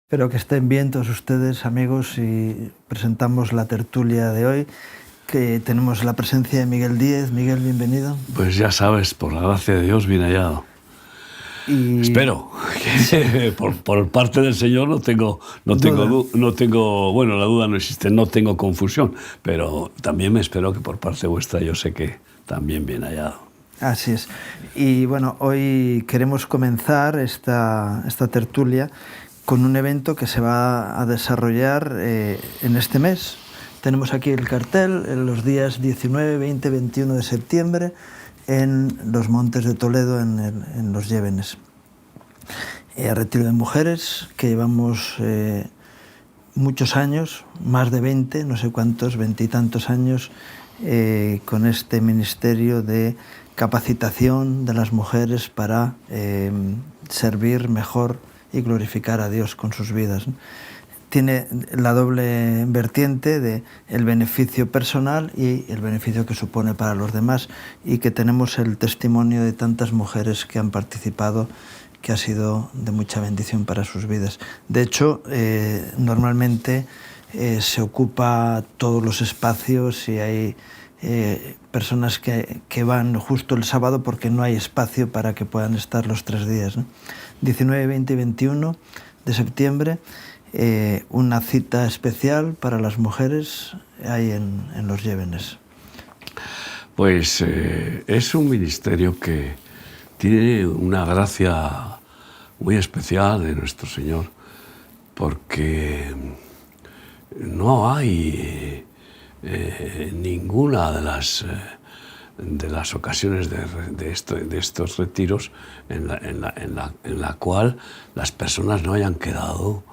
Espero que estén bien todos ustedes, amigos, y presentamos la tertulia de hoy, que tenemos la presencia de Miguel Díez. Miguel, bienvenido. Pues ya sabes, por la gracia de Dios, bien hallado. Y Espero que por parte del Señor no tengo, bueno, la duda no existe, no tengo confusión, pero también me espero que por parte vuestra yo sé que también bien hallado. Así es. Y bueno, hoy queremos comenzar esta tertulia con un evento que se va a desarrollar en este mes. Tenemos aquí el cartel, en los días 19, 20, 21 de septiembre, en los Montes de Toledo, en Los Llévenes. Retiro de mujeres, que llevamos muchos años, más de 20, no sé cuántos, 20 y tantos años, con este ministerio de capacitación de las mujeres para servir mejor y glorificar a Dios con sus vidas, ¿no? Tiene la doble vertiente de el beneficio personal y el beneficio que supone para los demás, y que tenemos el testimonio de tantas mujeres que han participado, que ha sido de mucha bendición para sus vidas. De hecho, normalmente se ocupa todos los espacios y hay personas que van justo el sábado porque no hay espacio para que puedan estar los 3 días, ¿no? 19, 20 y 21 de septiembre, una cita especial para las mujeres ahí en Los Llévenes. Pues es un ministerio que tiene una gracia muy especial de nuestro Señor, porque no hay ninguna de las ocasiones de estos retiros en la cual las personas no hayan quedado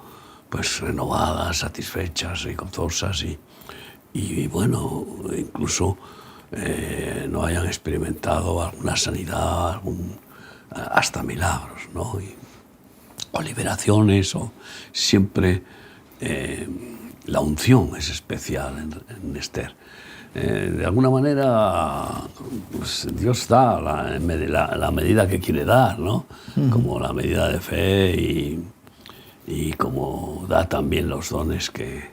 pues renovadas, satisfechas y gozosas y bueno, incluso no hayan experimentado alguna sanidad, hasta milagros, ¿no? O liberaciones, o siempre la unción es especial en Esther. De alguna manera, pues Dios da la medida que quiere dar, ¿no? Como la medida de fe y como da también los dones que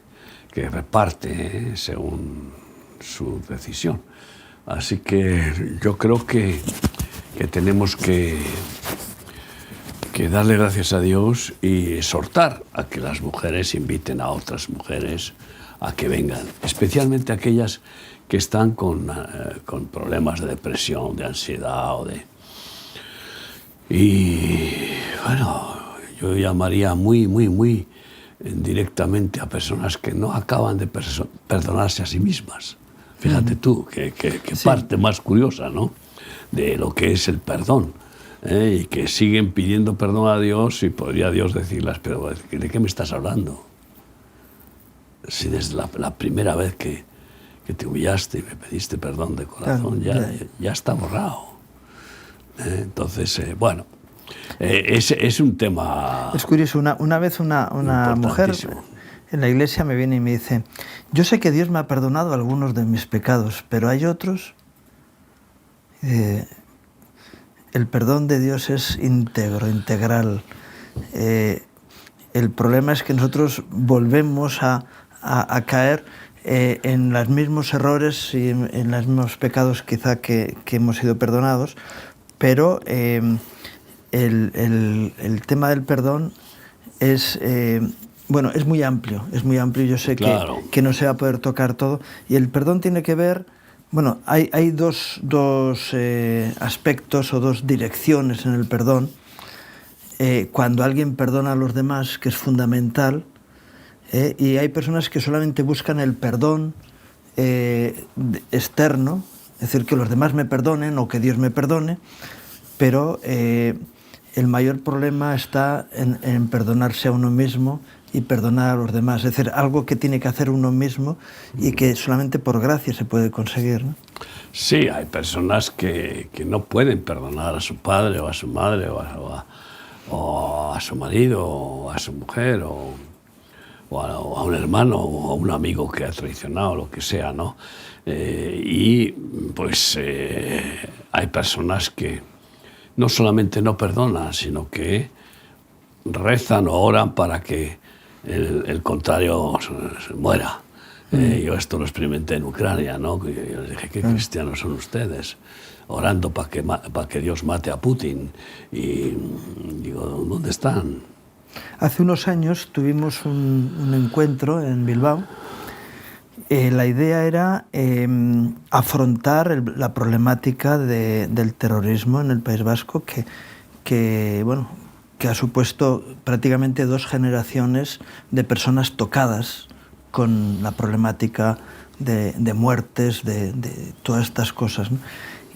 reparte, según su decisión. Así que yo creo que tenemos que darle gracias a Dios y exhortar a que las mujeres inviten a otras mujeres a que vengan, especialmente aquellas que están con problemas de depresión, de ansiedad y bueno, yo llamaría muy directamente a personas que no acaban de perdonarse a sí mismas. Fíjate tú, que sí. Parte más curiosa, ¿no?, de lo que es el perdón, y que siguen pidiendo perdón a Dios, y podría Dios decirles, pero ¿de qué me estás hablando? Si desde la primera vez que te humillaste y me pediste perdón de corazón, claro, ya está borrado. Entonces, bueno, es un tema... Es curioso, una vez una mujer en la iglesia me viene y me dice: yo sé que Dios me ha perdonado algunos de mis pecados, pero hay otros... el perdón de Dios es íntegro, integral. El problema es que nosotros volvemos a caer en los mismos errores y en los mismos pecados quizá que hemos sido perdonados, pero el tema del perdón es... bueno, es muy amplio, yo sé claro que no se va a poder tocar todo, y el perdón tiene que ver... Bueno, hay dos aspectos o dos direcciones en el perdón. Cuando alguien perdona a los demás, que es fundamental, y hay personas que solamente buscan el perdón externo, es decir, que los demás me perdonen o que Dios me perdone, pero el mayor problema está en perdonarse a uno mismo y perdonar a los demás, es decir, algo que tiene que hacer uno mismo y que solamente por gracia se puede conseguir, ¿no? Sí, hay personas que no pueden perdonar a su padre o a su madre o a su marido o a su mujer o a un hermano o a un amigo que ha traicionado, lo que sea, ¿no? Y pues hay personas que no solamente no perdonan, sino que rezan o oran para que el contrario se muera. Yo esto lo experimenté en Ucrania, ¿no? Yo les dije, ¿qué cristianos son ustedes? Orando para que Dios mate a Putin. Y digo, ¿dónde están? Hace unos años tuvimos un encuentro en Bilbao. La idea era afrontar la problemática del terrorismo en el País Vasco, que ha supuesto prácticamente 2 generaciones de personas tocadas con la problemática de muertes, de todas estas cosas, ¿no?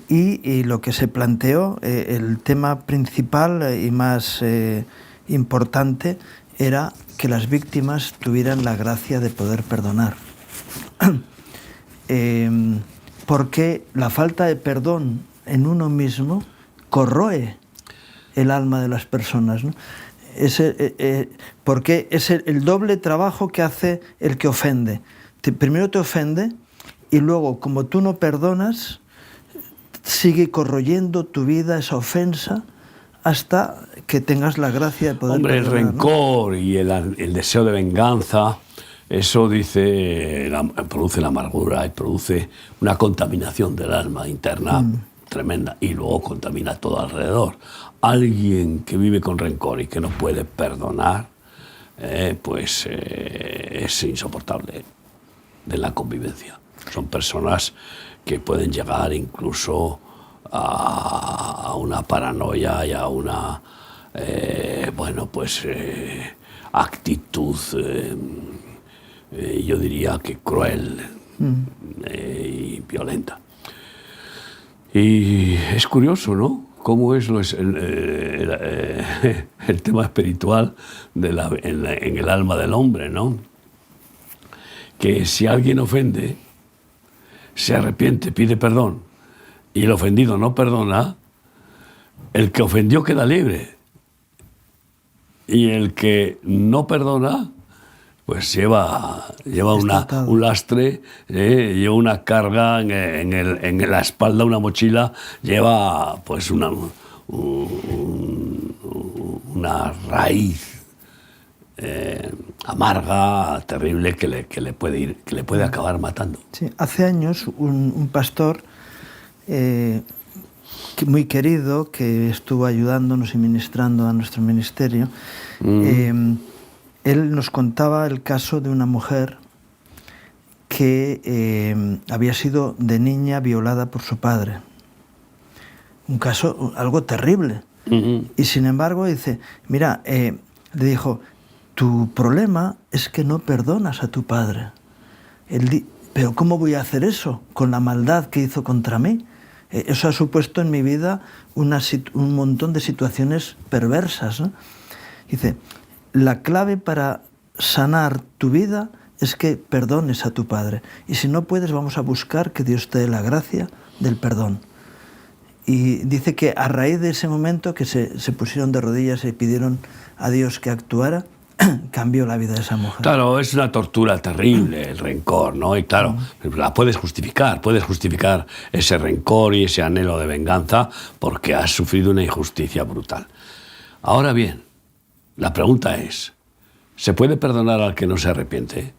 Y lo que se planteó, el tema principal y más importante, era que las víctimas tuvieran la gracia de poder perdonar. Porque la falta de perdón en uno mismo corroe el alma de las personas, ¿no? Porque es el doble trabajo que hace el que ofende. Primero te ofende y luego, como tú no perdonas, sigue corroyendo tu vida esa ofensa hasta que tengas la gracia de poder perdonar. El rencor, ¿no? Y el deseo de venganza, eso produce la amargura y produce una contaminación del alma interna tremenda, y luego contamina todo alrededor. Alguien que vive con rencor y que no puede perdonar, es insoportable de la convivencia. Son personas que pueden llegar incluso a una paranoia y a una actitud, yo diría que cruel y violenta. Y es curioso, ¿no?, cómo es el tema espiritual en el alma del hombre, ¿no? Que si alguien ofende, se arrepiente, pide perdón, y el ofendido no perdona, el que ofendió queda libre. Y el que no perdona, pues lleva un lastre, lleva una carga en la espalda, una mochila, lleva pues una raíz amarga, terrible, que le puede acabar matando. Sí, hace años un pastor muy querido, que estuvo ayudándonos y ministrando a nuestro ministerio, él nos contaba el caso de una mujer que había sido de niña violada por su padre. Un caso, algo terrible. Y sin embargo dice, mira, le dijo, tu problema es que no perdonas a tu padre. Pero ¿cómo voy a hacer eso con la maldad que hizo contra mí? Eso ha supuesto en mi vida un montón de situaciones perversas, ¿no? Dice, la clave para sanar tu vida es que perdones a tu padre. Y si no puedes, vamos a buscar que Dios te dé la gracia del perdón. Y dice que a raíz de ese momento que se pusieron de rodillas y pidieron a Dios que actuara, cambió la vida de esa mujer. Claro, es una tortura terrible el rencor, ¿no? Y claro, la puedes justificar ese rencor y ese anhelo de venganza porque has sufrido una injusticia brutal. Ahora bien, la pregunta es, ¿se puede perdonar al que no se arrepiente?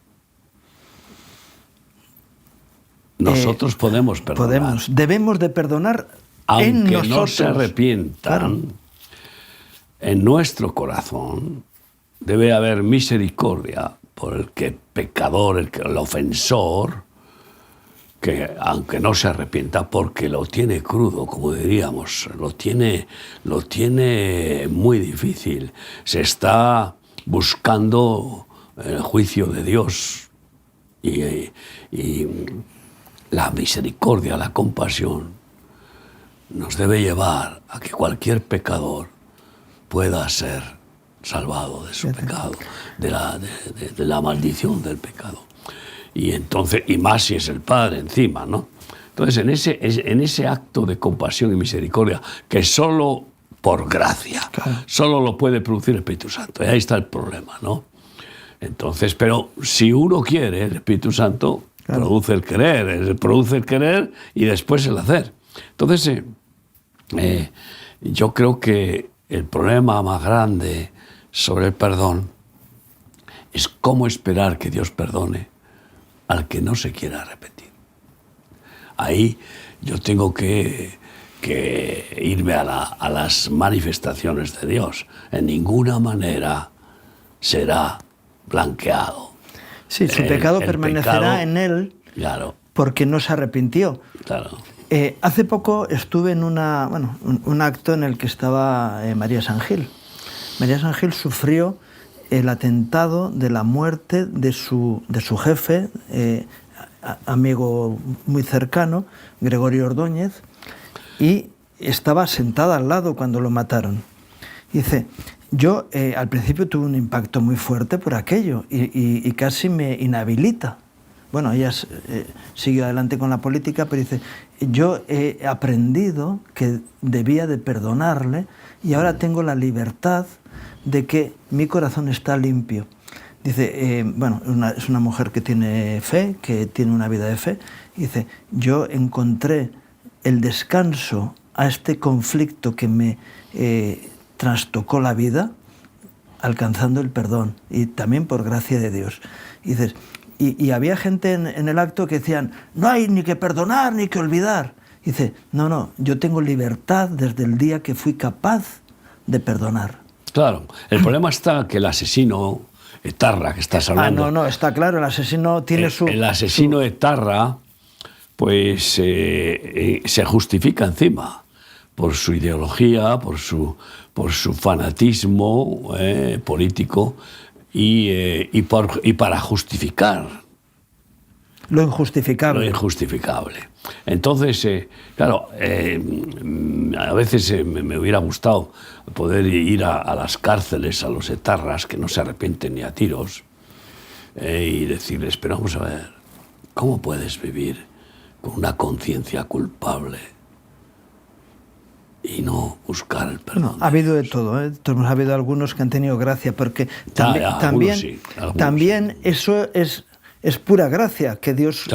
Nosotros podemos perdonar. Debemos de perdonar en nosotros. Aunque no se arrepientan, claro. En nuestro corazón debe haber misericordia por el que pecador, el ofensor, que aunque no se arrepienta porque lo tiene crudo, como diríamos, lo tiene muy difícil. Se está buscando el juicio de Dios y la misericordia, la compasión nos debe llevar a que cualquier pecador pueda ser salvado de su pecado, de la maldición del pecado. Y entonces, y más si es el Padre encima, ¿no? Entonces, en ese acto de compasión y misericordia, que solo por gracia, claro, solo lo puede producir el Espíritu Santo. Y ahí está el problema, ¿no? Entonces, pero si uno quiere, el Espíritu Santo, claro, produce el querer y después el hacer. Entonces, yo creo que el problema más grande sobre el perdón es cómo esperar que Dios perdone al que no se quiera arrepentir. Ahí yo tengo que irme a las manifestaciones de Dios. En ninguna manera será blanqueado. Sí, su pecado permanecerá pecado, en él, claro, porque no se arrepintió. Claro. Hace poco estuve en un acto en el que estaba María San Gil. María San Gil sufrió el atentado de la muerte de su jefe, amigo muy cercano, Gregorio Ordóñez, y estaba sentada al lado cuando lo mataron. Dice, yo al principio tuve un impacto muy fuerte por aquello y casi me inhabilita. Bueno, ella siguió adelante con la política, pero dice, yo he aprendido que debía de perdonarle y ahora tengo la libertad de que mi corazón está limpio. Dice, es una mujer que tiene fe, que tiene una vida de fe. Dice, yo encontré el descanso a este conflicto que me trastocó la vida, alcanzando el perdón, y también por gracia de Dios. Dices, y había gente en el acto que decían, no hay ni que perdonar ni que olvidar. Dice, no, yo tengo libertad desde el día que fui capaz de perdonar. Claro, el problema está que el asesino etarra que estás hablando... No, está claro, el asesino tiene El asesino etarra, pues se justifica encima por su ideología, por su fanatismo político y para justificar lo injustificable. Lo injustificable. Entonces, claro, a veces me hubiera gustado poder ir a las cárceles, a los etarras, que no se arrepienten ni a tiros, y decirles, pero vamos a ver, ¿cómo puedes vivir con una conciencia culpable y no buscar el perdón? Ha habido de todo, ¿eh? Ha habido algunos que han tenido gracia, porque también eso es pura gracia, que Dios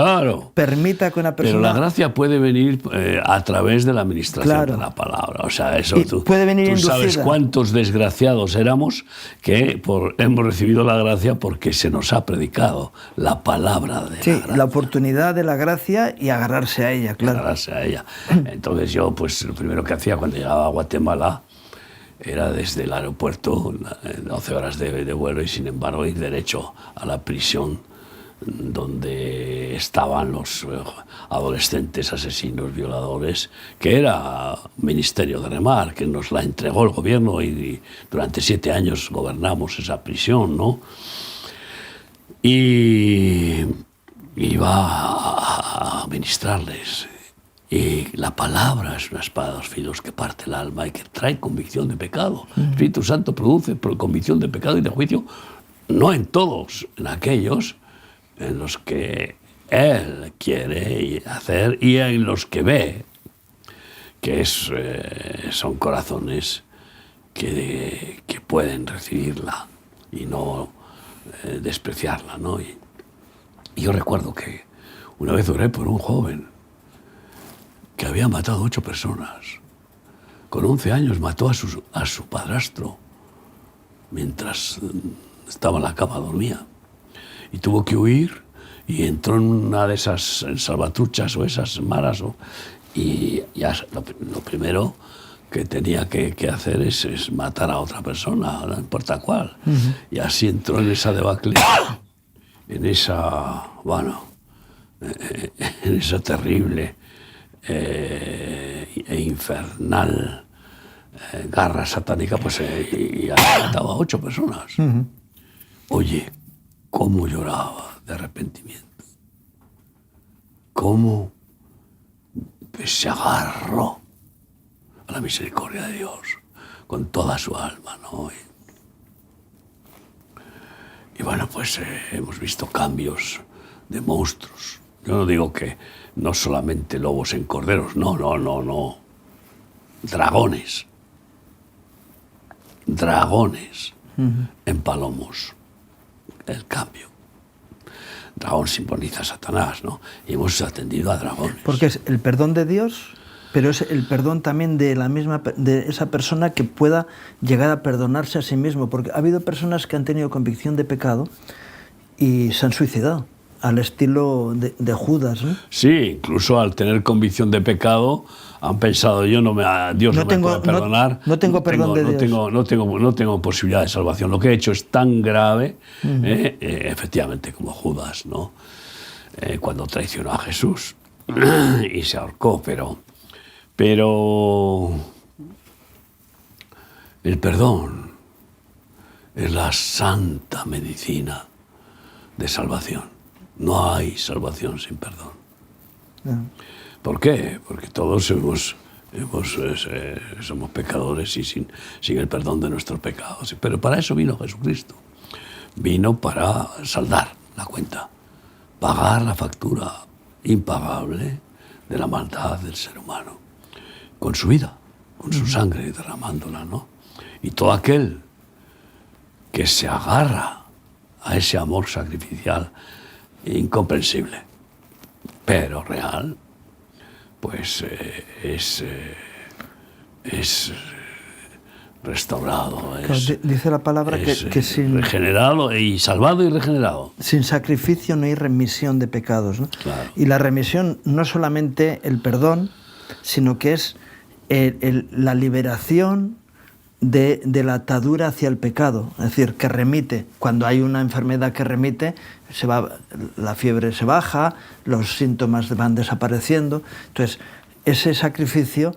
permita que una persona... Pero la gracia puede venir a través de la administración de la palabra. O sea, eso puede venir tú sabes cuántos desgraciados éramos que hemos recibido la gracia porque se nos ha predicado la palabra de la gracia. La oportunidad de la gracia y agarrarse a ella, claro. Agarrarse a ella. Entonces yo, pues lo primero que hacía cuando llegaba a Guatemala era desde el aeropuerto, 12 horas de vuelo, y sin embargo ir derecho a la prisión donde estaban los adolescentes asesinos, violadores, que era Ministerio de Remar, que nos la entregó el gobierno, y durante 7 años gobernamos esa prisión, ¿no? Y iba a ministrarles. Y la palabra es una espada de dos filos que parte el alma y que trae convicción de pecado. El Espíritu Santo produce convicción de pecado y de juicio, no en todos, en aquellos en los que Él quiere hacer y en los que ve que son corazones que pueden recibirla y no despreciarla, ¿no? Y yo recuerdo que una vez oré por un joven que había matado 8 personas. Con 11 años mató a su padrastro mientras estaba en la cama, dormía. Y tuvo que huir y entró en una de esas salvatruchas o esas maras. Y ya lo primero que tenía que hacer es matar a otra persona, no importa cuál. Y así entró en esa debacle, en esa terrible e infernal garra satánica, pues y había matado a 8 personas. Oye, cómo lloraba de arrepentimiento, cómo se agarró a la misericordia de Dios con toda su alma, ¿no? Y bueno, pues hemos visto cambios de monstruos. Yo no digo que no solamente lobos en corderos, no. Dragones en palomos. El cambio. Dragón simboliza a Satanás, ¿no? Y hemos atendido a dragones. Porque es el perdón de Dios Pero es el perdón también de de esa persona que pueda llegar a perdonarse a sí mismo, porque ha habido personas que han tenido convicción de pecado y se han suicidado, al estilo de Judas, ¿no? Sí, incluso al tener convicción de pecado han pensado, Dios no me puede perdonar, no tengo perdón de Dios. No tengo posibilidad de salvación. Lo que he hecho es tan grave, efectivamente, como Judas, ¿no? Cuando traicionó a Jesús y se ahorcó, pero el perdón es la santa medicina de salvación. No hay salvación sin perdón. No. ¿Por qué? Porque todos somos pecadores y sin el perdón de nuestros pecados. Pero para eso vino Jesucristo. Vino para saldar la cuenta, pagar la factura impagable de la maldad del ser humano, con su vida, con su sangre derramándola, ¿no? Y todo aquel que se agarra a ese amor sacrificial incomprensible, pero real, pues es restaurado. Dice la palabra que sin... Regenerado y salvado y regenerado. Sin sacrificio no hay remisión de pecados, ¿no? Claro. Y la remisión no es solamente el perdón, sino que es la liberación de la atadura hacia el pecado, es decir, que remite. Cuando hay una enfermedad que remite, la fiebre se baja, los síntomas van desapareciendo. Entonces, ese sacrificio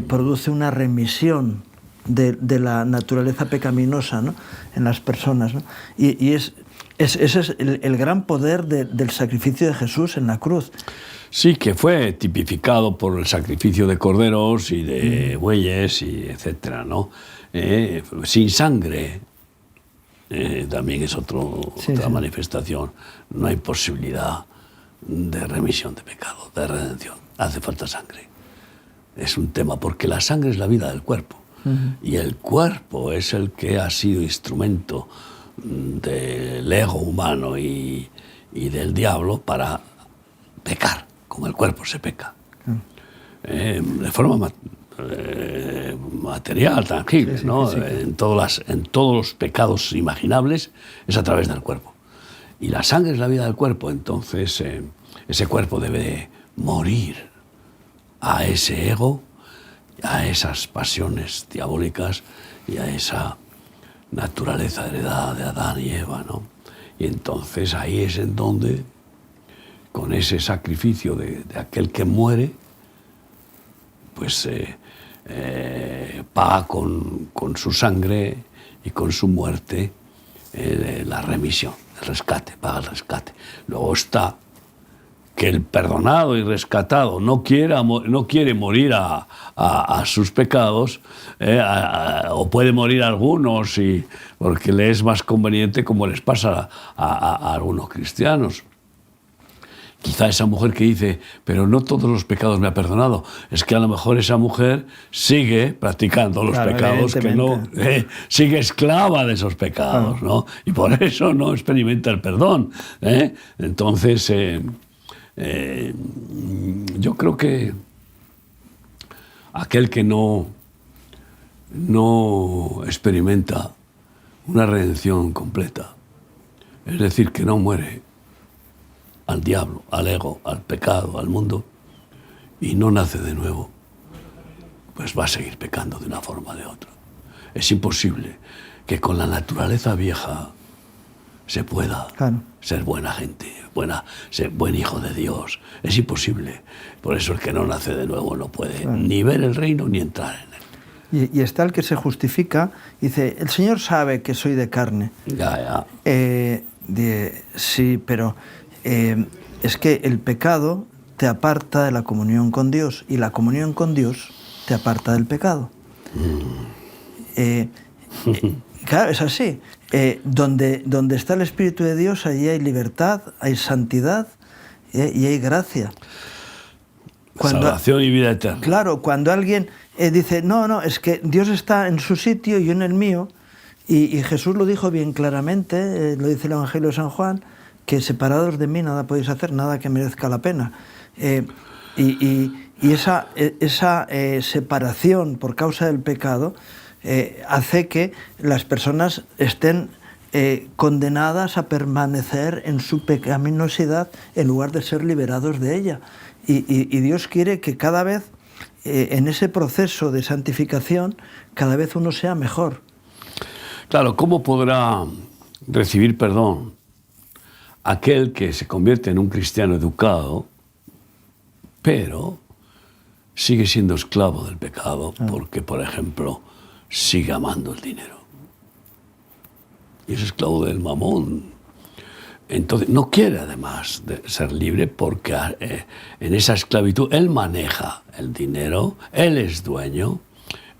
produce una remisión de la naturaleza pecaminosa, ¿no?, en las personas, ¿no? Y ese es el gran poder del sacrificio de Jesús en la cruz. Sí, que fue tipificado por el sacrificio de corderos y de bueyes, y etcétera, ¿no? Sin sangre también es otra manifestación. No hay posibilidad de remisión de pecado, de redención. Hace falta sangre. Es un tema, porque la sangre es la vida del cuerpo. Y el cuerpo es el que ha sido instrumento del ego humano y del diablo para pecar. Con el cuerpo se peca. De forma material, tangible, ¿no? Sí. En todos los pecados imaginables es a través del cuerpo. Y la sangre es la vida del cuerpo, entonces ese cuerpo debe morir a ese ego, a esas pasiones diabólicas y a esa naturaleza heredada de Adán y Eva, ¿no? Y entonces ahí es en donde, con ese sacrificio de aquel que muere, pues paga con su sangre y con su muerte la remisión, el rescate, paga el rescate. Luego está que el perdonado y rescatado no quiere morir a sus pecados, o puede morir a algunos porque le es más conveniente, como les pasa a algunos cristianos. Quizá esa mujer que dice, pero no todos los pecados me ha perdonado, es que a lo mejor esa mujer sigue practicando los pecados, que no, sigue esclava de esos pecados, ¿no? Y por eso no experimenta el perdón, ¿eh? Entonces, yo creo que aquel que no experimenta una redención completa, es decir, que no muere al diablo, al ego, al pecado, al mundo, y no nace de nuevo, pues va a seguir pecando de una forma o de otra. Es imposible que con la naturaleza vieja se pueda ser buena gente, ser buen hijo de Dios. Es imposible. Por eso el que no nace de nuevo no puede ni ver el reino ni entrar en él. Y está el que se justifica, dice, el Señor sabe que soy de carne. Ya. Sí, pero es que el pecado te aparta de la comunión con Dios y la comunión con Dios te aparta del pecado. Claro, es así. Donde está el Espíritu de Dios, allí hay libertad, hay santidad y hay gracia. Salvación y vida eterna. Claro, cuando alguien dice, no, es que Dios está en su sitio y yo en el mío, y Jesús lo dijo bien claramente, lo dice el Evangelio de San Juan, que separados de mí nada podéis hacer, nada que merezca la pena. Y Y esa separación por causa del pecado hace que las personas estén condenadas a permanecer en su pecaminosidad en lugar de ser liberados de ella. Y Dios quiere que cada vez, en ese proceso de santificación, cada vez uno sea mejor. Claro, ¿cómo podrá recibir perdón aquel que se convierte en un cristiano educado, pero sigue siendo esclavo del pecado porque, por ejemplo, sigue amando el dinero? Y es esclavo del mamón. Entonces, no quiere además de ser libre porque en esa esclavitud él maneja el dinero, él es dueño,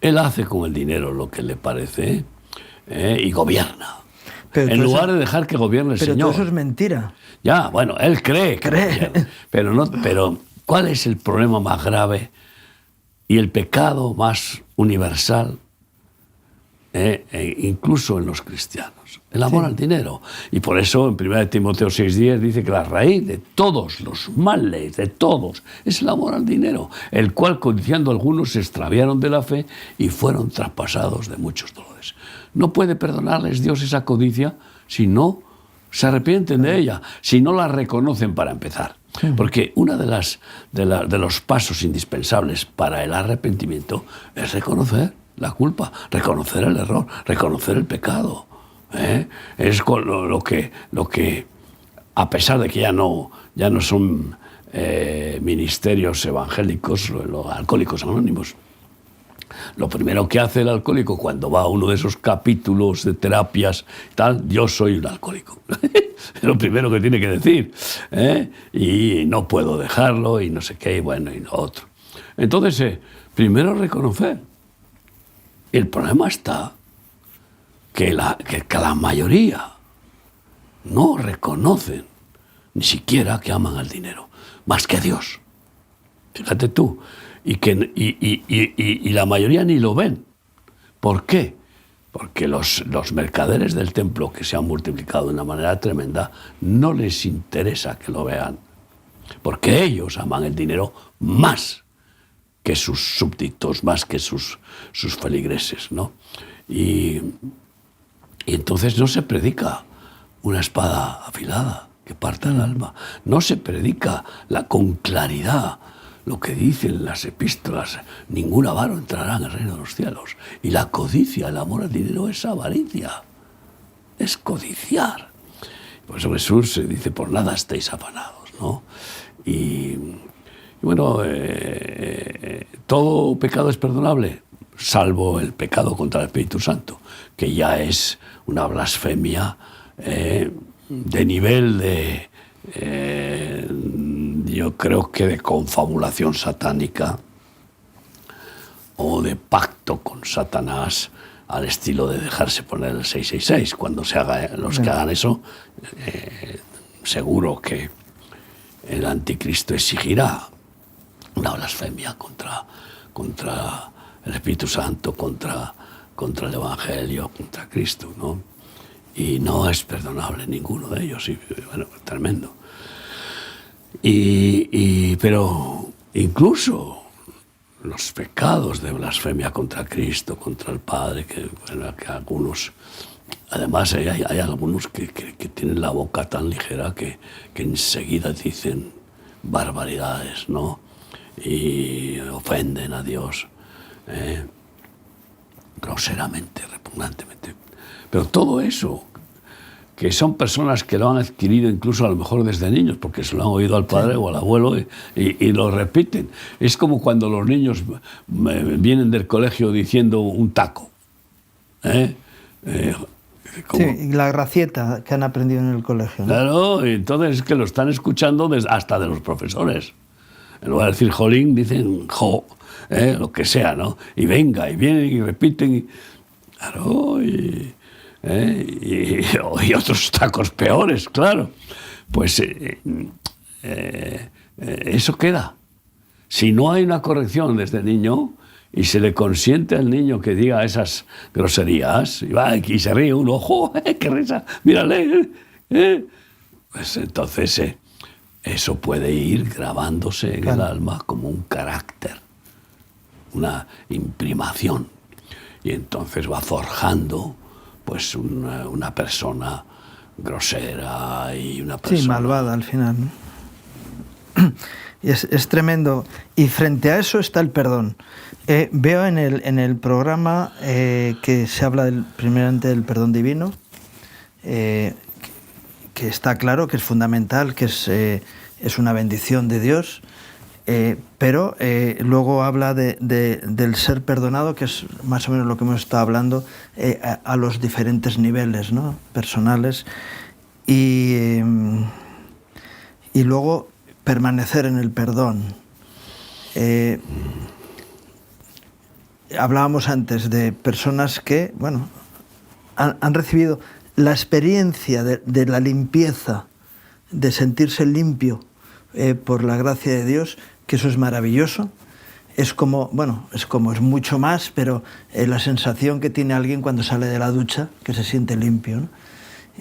él hace con el dinero lo que le parece y gobierna. En lugar de dejar que gobierne el Señor. Pero todo eso es mentira. Ya, bueno, él cree que gobierna, pero ¿cuál es el problema más grave y el pecado más universal? Incluso en los cristianos, el amor al dinero. Y por eso en 1 Timoteo 6:10 dice que la raíz de todos los males, de todos, es el amor al dinero, el cual codiciando algunos se extraviaron de la fe y fueron traspasados de muchos dolores. No puede perdonarles Dios esa codicia si no se arrepienten de ella, si no la reconocen para empezar. Porque uno de los pasos indispensables para el arrepentimiento es reconocer la culpa, reconocer el error, reconocer el pecado. Es lo que, a pesar de que ya no son ministerios evangélicos, los alcohólicos anónimos, lo primero que hace el alcohólico cuando va a uno de esos capítulos de terapias, tal, yo soy un alcohólico. Es lo primero que tiene que decir. Y no puedo dejarlo, y no sé qué, y bueno, y lo otro. Entonces, primero reconocer. El problema está que la mayoría no reconocen ni siquiera que aman al dinero, más que a Dios. Fíjate tú. Y la mayoría ni lo ven. ¿Por qué? Porque los mercaderes del templo, que se han multiplicado de una manera tremenda, no les interesa que lo vean. Porque ellos aman el dinero más que sus súbditos, más que sus feligreses, ¿no? Y entonces no se predica una espada afilada que parta el alma. No se predica con claridad lo que dicen las epístolas: ningún avaro entrará en el reino de los cielos. Y la codicia, el amor al dinero, es avaricia, es codiciar. Por eso Jesús dice: por nada estéis afanados, ¿no? Y bueno, todo pecado es perdonable, salvo el pecado contra el Espíritu Santo, que ya es una blasfemia de nivel de, yo creo que de confabulación satánica o de pacto con Satanás, al estilo de dejarse poner el 666. Cuando los que hagan eso, seguro que el anticristo exigirá una blasfemia contra el Espíritu Santo, contra el Evangelio, contra Cristo, ¿no? Y no es perdonable ninguno de ellos, y bueno, tremendo. Pero incluso los pecados de blasfemia contra Cristo, contra el Padre, que algunos, además hay algunos que tienen la boca tan ligera que enseguida dicen barbaridades, ¿no? Y ofenden a Dios groseramente, repugnantemente. Pero todo eso, que son personas que lo han adquirido incluso a lo mejor desde niños, porque se lo han oído al padre o al abuelo y lo repiten. Es como cuando los niños vienen del colegio diciendo un taco. Sí, la gracieta que han aprendido en el colegio, ¿no? Claro, y entonces es que lo están escuchando hasta de los profesores. En lugar de decir jolín, dicen jo, lo que sea, ¿no? Y venga, y vienen y repiten. Claro, y otros tacos peores, claro. Pues eso queda. Si no hay una corrección desde niño y se le consiente al niño que diga esas groserías, y se ríe uno, ¡ojo! ¡Qué risa! ¡Mírale! Pues entonces eso puede ir grabándose en el alma como un carácter, una imprimación, y entonces va forjando pues una persona grosera y una persona... Sí, malvada al final, ¿no? Y es tremendo. Y frente a eso está el perdón. Veo en el programa que se habla primeramente del perdón divino, que está claro que es fundamental, que es una bendición de Dios, pero luego habla del ser perdonado, que es más o menos lo que hemos estado hablando, a los diferentes niveles, ¿no?, personales, y luego permanecer en el perdón. Hablábamos antes de personas que, bueno, han recibido la experiencia de la limpieza, de sentirse limpio por la gracia de Dios, que eso es maravilloso. Es mucho más, pero la sensación que tiene alguien cuando sale de la ducha, que se siente limpio, ¿no?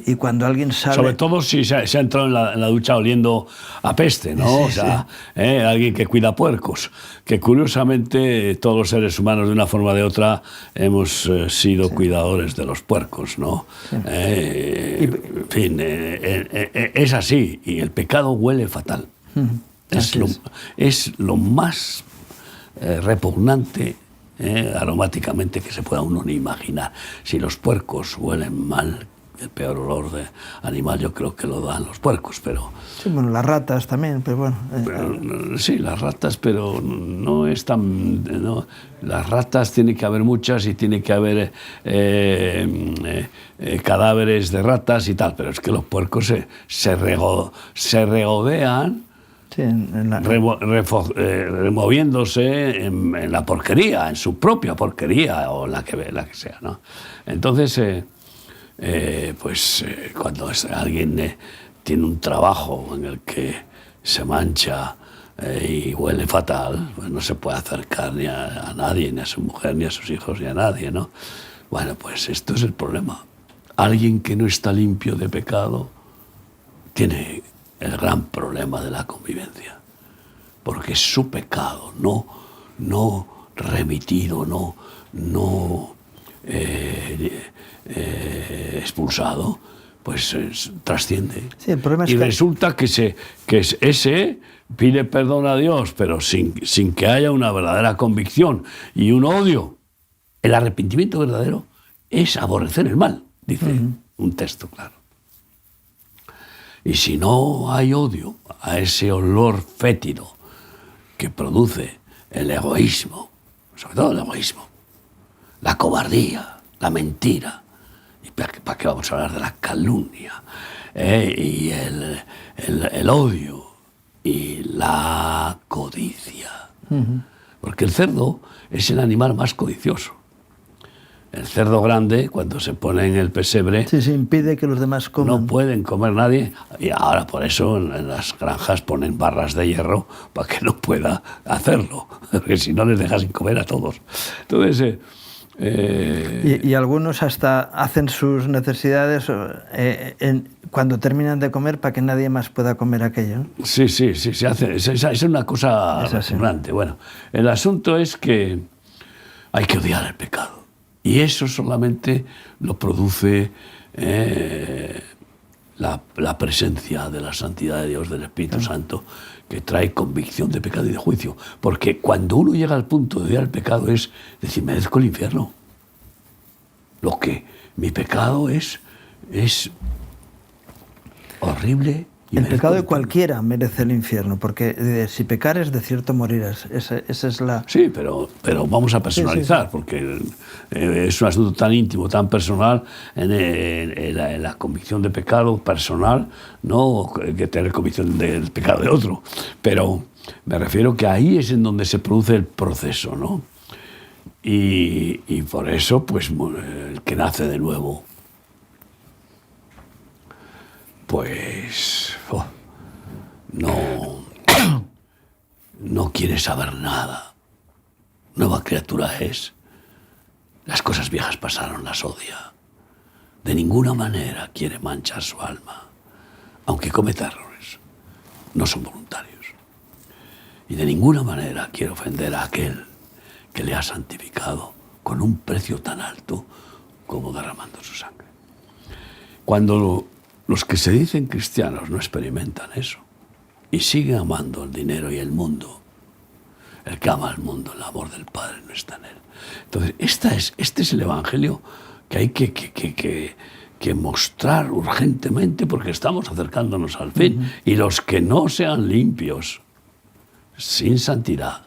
Y cuando alguien sale... Sobre todo si se ha entrado en la ducha oliendo a peste, ¿no? Sí, o sea, alguien que cuida puercos. Que curiosamente todos los seres humanos, de una forma o de otra, hemos sido cuidadores de los puercos, ¿no? Sí. En fin, es así. Y el pecado huele fatal. Es lo más repugnante aromáticamente que se pueda uno ni imaginar. Si los puercos huelen mal, el peor olor de animal yo creo que lo dan los puercos, pero... Sí, bueno, las ratas también, pero bueno... sí, las ratas, pero no es tan... No, las ratas tiene que haber muchas y tiene que haber cadáveres de ratas y tal, pero es que los puercos se regodean, sí, removiéndose en la porquería, en su propia porquería o la que sea, ¿no? Entonces... cuando alguien tiene un trabajo en el que se mancha y huele fatal, pues no se puede acercar ni a nadie, ni a su mujer, ni a sus hijos, ni a nadie, ¿no? Bueno, pues esto es el problema. Alguien que no está limpio de pecado tiene el gran problema de la convivencia, porque es su pecado, no remitido, no expulsado, pues trasciende. Sí, el problema es y que... resulta que ese pide perdón a Dios, pero sin que haya una verdadera convicción y un odio. El arrepentimiento verdadero es aborrecer el mal, dice un texto claro. Y si no hay odio a ese olor fétido que produce el egoísmo, sobre todo el egoísmo, la cobardía, la mentira, ¿y para qué vamos a hablar de la calumnia? Y el odio y la codicia. Porque el cerdo es el animal más codicioso. El cerdo grande, cuando se pone en el pesebre... Sí, se impide que los demás coman. No pueden comer nadie. Y ahora por eso en las granjas ponen barras de hierro para que no pueda hacerlo. Porque si no les deja sin comer a todos. Entonces... Y algunos hasta hacen sus necesidades cuando terminan de comer para que nadie más pueda comer aquello. Sí, se hace. Es una cosa repugnante. Bueno, el asunto es que hay que odiar el pecado. Y eso solamente lo produce la presencia de la santidad de Dios, del Espíritu Santo, que trae convicción de pecado y de juicio. Porque cuando uno llega al punto de odiar el pecado es decir, merezco el infierno. Lo que mi pecado es horrible. El pecado de cualquiera merece el infierno, porque si pecares, de cierto morirás. Esa es la... Sí, pero vamos a personalizar, sí. Porque es un asunto tan íntimo, tan personal, en la convicción de pecado personal, no que tener convicción del pecado de otro. Pero me refiero que ahí es en donde se produce el proceso, ¿no? Y por eso, pues, el que nace de nuevo, pues no quiere saber nada. Nueva criatura es. Las cosas viejas pasaron, las odia. De ninguna manera quiere manchar su alma, aunque cometa errores. no son voluntarios. Y de ninguna manera quiere ofender a aquel que le ha santificado con un precio tan alto como derramando su sangre. Cuando los que se dicen cristianos no experimentan eso y siguen amando el dinero y el mundo, el que ama al mundo, el amor del Padre no está en él. Entonces, este es el Evangelio que hay que mostrar urgentemente, porque estamos acercándonos al fin. Y los que no sean limpios, sin santidad,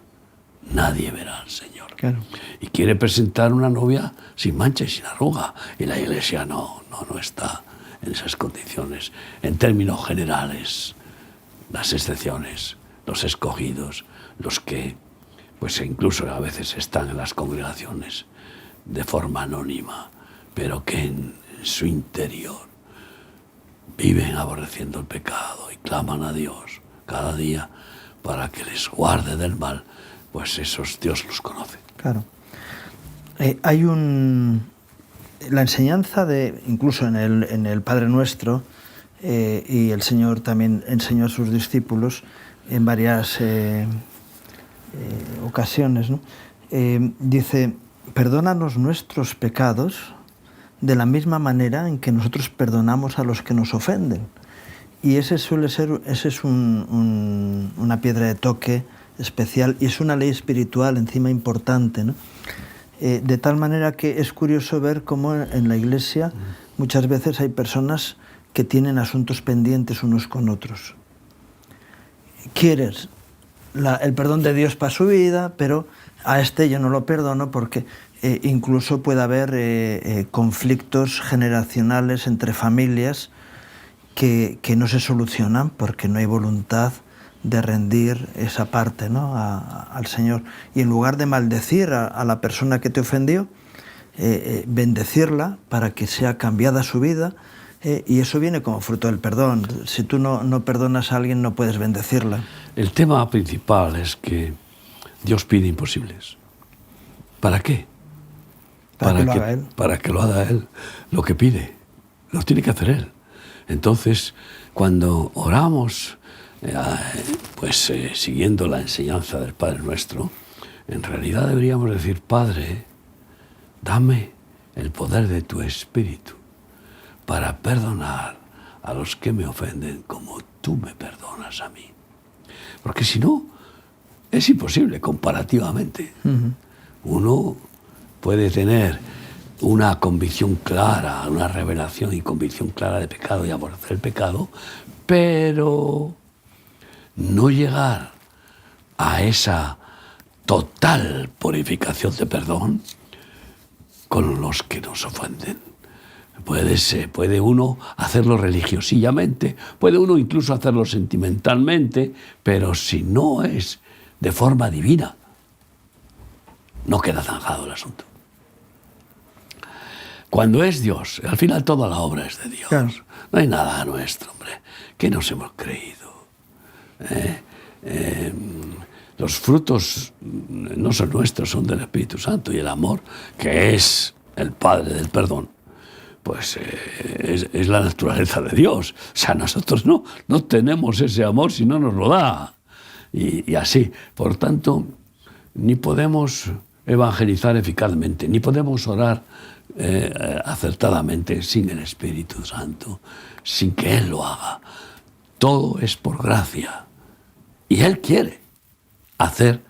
nadie verá al Señor. Claro. Y quiere presentar una novia sin mancha y sin arruga. Y la Iglesia no está en esas condiciones. En términos generales, las excepciones, los escogidos, los que pues incluso a veces están en las congregaciones de forma anónima, pero que en su interior viven aborreciendo el pecado y claman a Dios cada día para que les guarde del mal, pues esos Dios los conoce. Claro. Hay la enseñanza incluso en el Padre Nuestro, y el Señor también enseñó a sus discípulos en varias ocasiones, ¿no? Dice, perdónanos nuestros pecados de la misma manera en que nosotros perdonamos a los que nos ofenden. Y ese es una piedra de toque especial y es una ley espiritual encima importante, ¿no? De tal manera que es curioso ver cómo en la Iglesia muchas veces hay personas que tienen asuntos pendientes unos con otros. Quieres el perdón de Dios para su vida, pero a este yo no lo perdono porque incluso puede haber conflictos generacionales entre familias que no se solucionan porque no hay voluntad de rendir esa parte, ¿no? al Señor. Y en lugar de maldecir a la persona que te ofendió, bendecirla para que sea cambiada su vida, y eso viene como fruto del perdón. Si tú no perdonas a alguien, no puedes bendecirla. El tema principal es que Dios pide imposibles. ¿Para qué? Para que lo haga Él. Para que lo haga Él. Lo que pide, lo tiene que hacer Él. Entonces, cuando oramos, pues siguiendo la enseñanza del Padre Nuestro, en realidad deberíamos decir, Padre, dame el poder de tu Espíritu para perdonar a los que me ofenden como tú me perdonas a mí. Porque si no, es imposible comparativamente. Uno puede tener una convicción clara, una revelación y convicción clara de pecado y aborrecer el pecado, pero no llegar a esa total purificación de perdón con los que nos ofenden. Puede uno hacerlo religiosamente, puede uno incluso hacerlo sentimentalmente, pero si no es de forma divina, no queda zanjado el asunto. Cuando es Dios, al final toda la obra es de Dios. Claro. No hay nada nuestro, hombre. ¿Qué nos hemos creído? Los frutos no son nuestros, son del Espíritu Santo, y el amor, que es el Padre del perdón, pues es la naturaleza de Dios. O sea, nosotros no tenemos ese amor si no nos lo da. Y así, por tanto, ni podemos evangelizar eficazmente, ni podemos orar acertadamente sin el Espíritu Santo, sin que Él lo haga. Todo es por gracia. Y Él quiere hacer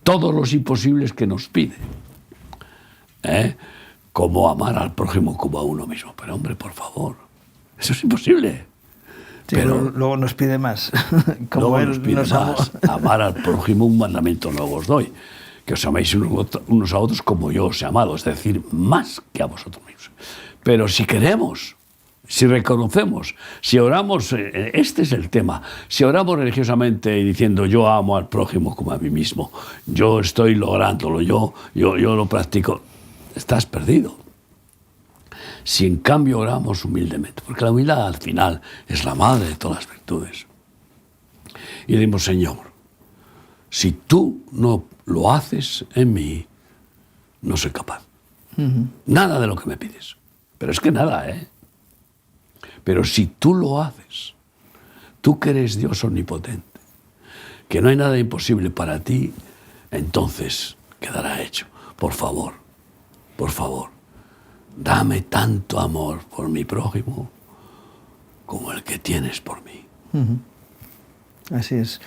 todos los imposibles que nos pide. Como amar al prójimo como a uno mismo. Pero hombre, por favor, eso es imposible. Sí, pero luego nos pide más. Como luego Él nos pide nos amó. más. Amar al prójimo, un mandamiento nuevo os doy, que os améis unos a otros como yo os he amado, es decir, más que a vosotros mismos. Pero si queremos, si reconocemos, si oramos, este es el tema, si oramos religiosamente y diciendo yo amo al prójimo como a mí mismo, yo estoy lográndolo, yo lo practico, estás perdido. Si en cambio oramos humildemente, porque la humildad al final es la madre de todas las virtudes, y decimos, Señor, si tú no lo haces en mí, no soy capaz. Nada de lo que me pides. Pero es que nada, Pero si tú lo haces, tú que eres Dios omnipotente, que no hay nada imposible para ti, entonces quedará hecho. Por favor, dame tanto amor por mi prójimo como el que tienes por mí. Así es.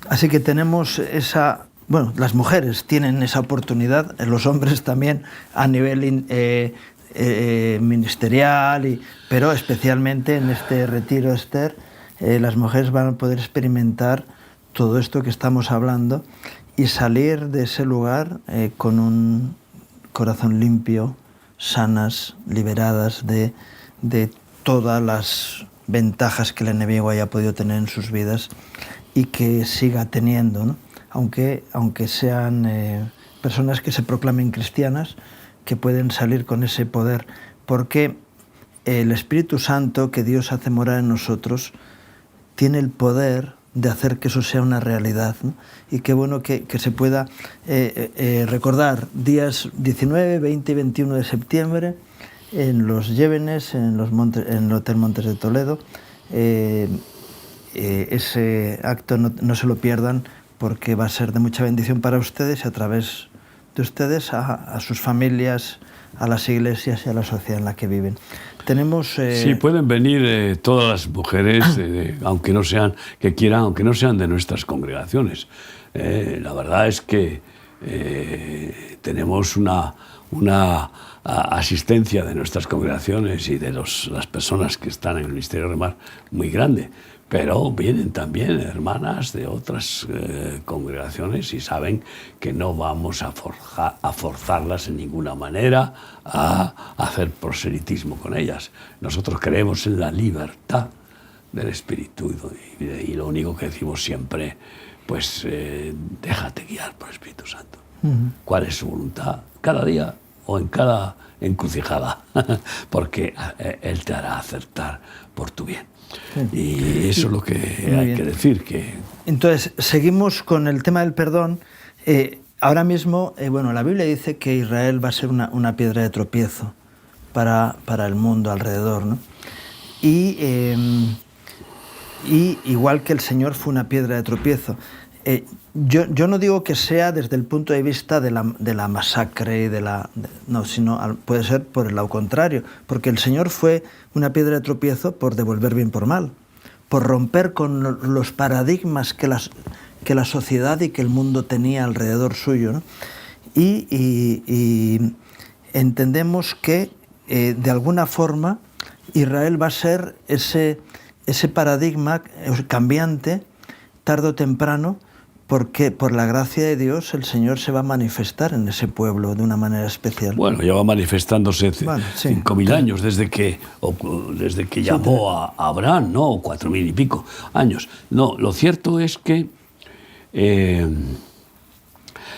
Así que tenemos esa... Bueno, las mujeres tienen esa oportunidad, los hombres también a nivel ministerial, pero especialmente en este retiro, Esther, las mujeres van a poder experimentar todo esto que estamos hablando y salir de ese lugar con un corazón limpio, sanas, liberadas de todas las ventajas que el enemigo haya podido tener en sus vidas y que siga teniendo, ¿no? Aunque sean personas que se proclamen cristianas, que pueden salir con ese poder, porque el Espíritu Santo que Dios hace morar en nosotros tiene el poder de hacer que eso sea una realidad, ¿no? Y qué bueno que se pueda recordar días 19, 20 y 21 de septiembre en los Llévenes, en el Hotel Montes de Toledo. Ese acto no se lo pierdan, porque va a ser de mucha bendición para ustedes y a través de ustedes a sus familias, a las iglesias y a la sociedad en la que viven. Tenemos... Sí, pueden venir todas las mujeres, aunque no sean de nuestras congregaciones. La verdad es que tenemos una asistencia de nuestras congregaciones y de las personas que están en el Ministerio de Remar muy grande. Pero vienen también hermanas de otras congregaciones y saben que no vamos a forzarlas en ninguna manera a hacer proselitismo con ellas. Nosotros creemos en la libertad del espíritu y lo único que decimos siempre, pues déjate guiar por el Espíritu Santo. ¿Cuál es su voluntad? Cada día o en cada encrucijada, porque Él te hará acertar por tu bien. Y eso es lo que hay que decir. Entonces, seguimos con el tema del perdón. Ahora mismo, la Biblia dice que Israel va a ser una piedra de tropiezo para el mundo alrededor, ¿no? Y igual que el Señor fue una piedra de tropiezo. Yo no digo que sea desde el punto de vista de la masacre, sino puede ser por el lado contrario, porque el Señor fue una piedra de tropiezo por devolver bien por mal, por romper con los paradigmas que la sociedad y que el mundo tenía alrededor suyo, ¿no? Y entendemos que de alguna forma Israel va a ser ese paradigma cambiante tarde o temprano, porque por la gracia de Dios el Señor se va a manifestar en ese pueblo de una manera especial. Bueno, ya va manifestándose 5.000 años desde que llamó a Abraham, ¿no? 4.000 y pico años. No, lo cierto es que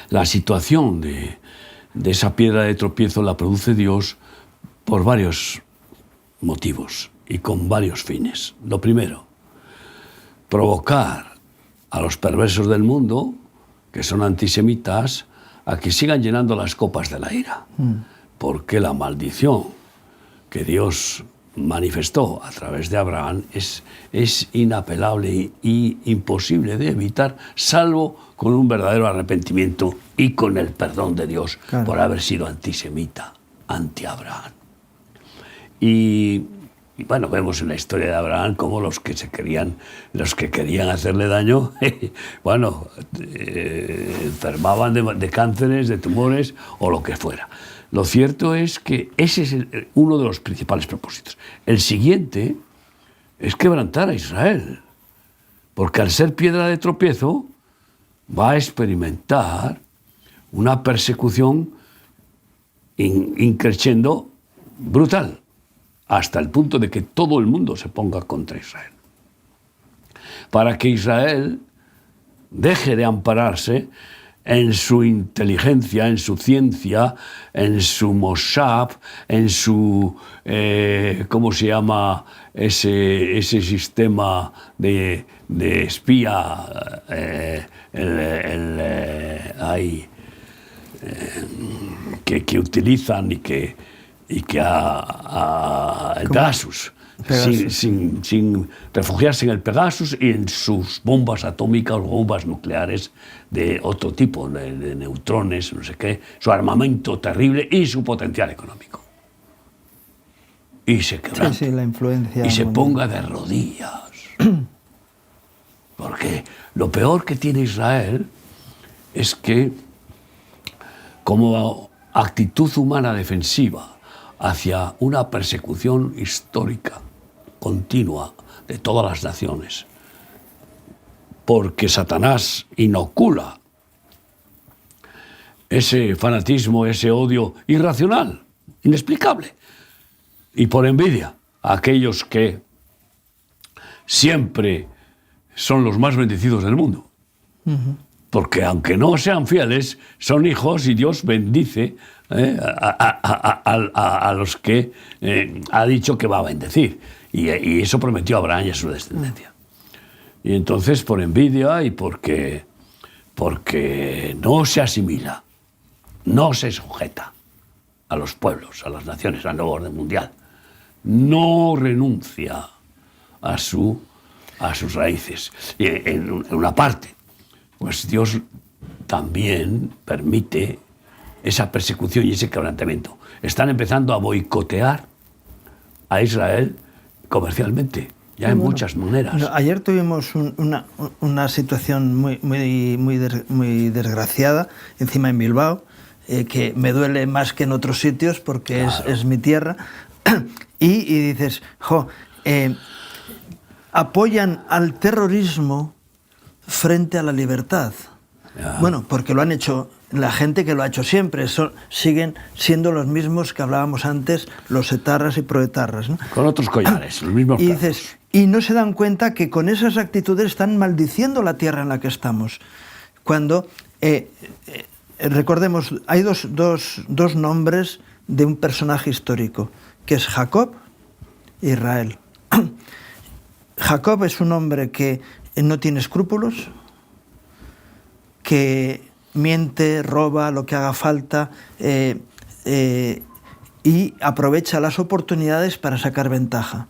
la situación de esa piedra de tropiezo la produce Dios por varios motivos y con varios fines. Lo primero, provocar a los perversos del mundo, que son antisemitas, a que sigan llenando las copas de la ira. Porque la maldición que Dios manifestó a través de Abraham es inapelable y imposible de evitar, salvo con un verdadero arrepentimiento y con el perdón de Dios por haber sido antisemita, anti-Abraham. Y bueno, vemos en la historia de Abraham cómo los que querían hacerle daño, enfermaban de cánceres, de tumores o lo que fuera. Lo cierto es que ese es uno de los principales propósitos. El siguiente es quebrantar a Israel, porque al ser piedra de tropiezo va a experimentar una persecución increciendo brutal, hasta el punto de que todo el mundo se ponga contra Israel. Para que Israel deje de ampararse en su inteligencia, en su ciencia, en su Mossad, en su, ¿cómo se llama ese sistema de espía? Que utilizan y que el Pegasus, sin refugiarse en el Pegasus y en sus bombas atómicas o bombas nucleares de otro tipo, de neutrones, no sé qué, su armamento terrible y su potencial económico. Y se quebrante, la influencia y se mundial. ponga de rodillas. Porque lo peor que tiene Israel es que, como actitud humana defensiva hacia una persecución histórica continua de todas las naciones, porque Satanás inocula ese fanatismo, ese odio irracional, inexplicable, y por envidia a aquellos que siempre son los más bendecidos del mundo. Porque aunque no sean fieles, son hijos y Dios bendice a los que ha dicho que va a bendecir. Y eso prometió a Abraham y a su descendencia. Y entonces, por envidia y porque no se asimila, no se sujeta a los pueblos, a las naciones, al nuevo orden mundial, no renuncia a sus raíces. Y en una parte, pues Dios también permite esa persecución y ese quebrantamiento. Están empezando a boicotear a Israel comercialmente, ya en muchas maneras. Ayer tuvimos una situación muy desgraciada encima en Bilbao, que me duele más que en otros sitios porque claro, es mi tierra. Y dices, apoyan al terrorismo frente a la libertad. Ya. Bueno, porque lo han hecho la gente que lo ha hecho siempre. Siguen siendo los mismos que hablábamos antes, los etarras y proetarras, ¿no? Con otros collares, los mismos. Y dices, y no se dan cuenta que con esas actitudes están maldiciendo la tierra en la que estamos. Cuando, recordemos, hay dos nombres de un personaje histórico, que es Jacob e Israel. Jacob es un hombre que no tiene escrúpulos, que miente, roba, lo que haga falta, y aprovecha las oportunidades para sacar ventaja.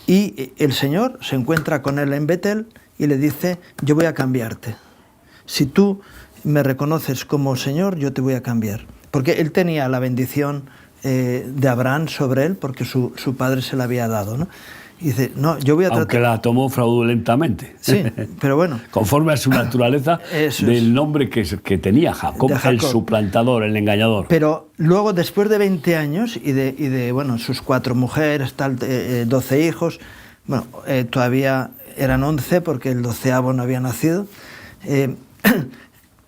Y el Señor se encuentra con él en Betel y le dice, yo voy a cambiarte. Si tú me reconoces como Señor, yo te voy a cambiar. Porque él tenía la bendición de Abraham sobre él, porque su padre se la había dado, ¿no? Y dice, no, yo voy a tratar... Aunque la tomó fraudulentamente. Sí, pero bueno. Conforme a su naturaleza del nombre que tenía Jacob, el suplantador, el engañador. Pero luego, después de 20 años y de bueno, sus 4 mujeres, 12 hijos, bueno, todavía eran 11 porque el 12º no había nacido,